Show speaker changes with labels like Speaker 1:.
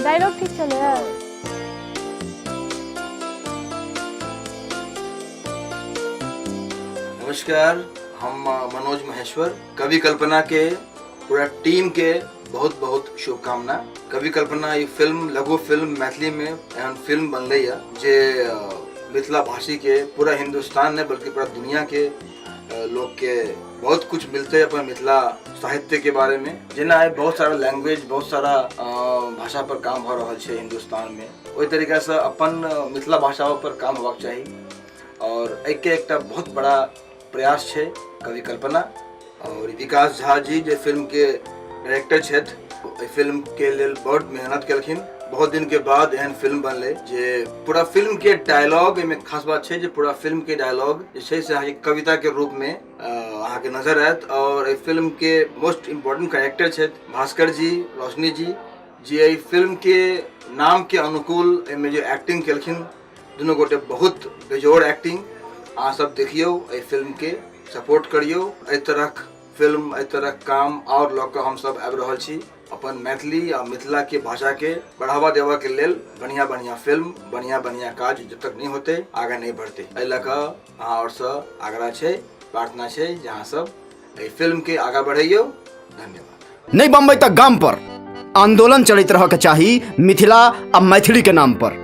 Speaker 1: Dialogue ठीक चले यार।
Speaker 2: नमस्कार, हम मनोज महेश्वर। कवि कल्पना के पूरा टीम के बहुत बहुत शुभकामना। कवि कल्पना ये फिल्म लघु फिल्म मैथिली में एहन फिल्म बनले जे मिथिला भाषी के पूरा हिंदुस्तान ने बल्कि पूरा दुनिया के लोग के बहुत कुछ मिलते हैं अपन मिथिला साहित्य के बारे में। जेना बहुत सारा लैंग्वेज बहुत सारा भाषा पर काम हो रहा है हिंदुस्तान में, वही तरीका से अपन मिथिला भाषा पर काम होबाक चाहिए। और एक बहुत बड़ा प्रयास है कवि कल्पना और विकास झा जी जो फिल्म के डायरेक्टर छथि। फिल्म के लिए बहुत मेहनत कलखिन। बहुत दिन के बाद एहन फिल्म बनले जे पूरा फिल्म के डायलॉग में खास बात है, पूरा फिल्म के डायलॉग से कविता के रूप में अहाँ के नजर आयत। और फिल्म के मोस्ट इम्पोर्टेंट कैरेक्टर छथि भास्कर जी, रोशनी जी जे फिल्म के नाम के अनुकूल में जो एक्टिंग कलखिन, दोनों गोटे बहुत बेजोड़ एक्टिंग। अहाँ सब देखियो, फिल्म के सपोर्ट करियो। एहि तरह फिल्म, एहि तरह काम और लऽ कऽ हम सब आबि रहल छी अपन मैथिली आ मिथिला के भाषा के बढ़ावा देवा के लेल। बढ़िया बढ़िया फिल्म, बढ़िया बढ़िया काज जब तक नहीं होते आगे नहीं बढ़ते। एहि लऽ कऽ अहाँ और सब आग्रह छै, प्रार्थना छै जे अहाँ सब एहि फिल्म के आगा बढ़ैयो। धन्यवाद।
Speaker 3: नहीं बम्बई तक गाम पर आंदोलन चलते रह के चाही मिथिला आ मैथिली के नाम पर।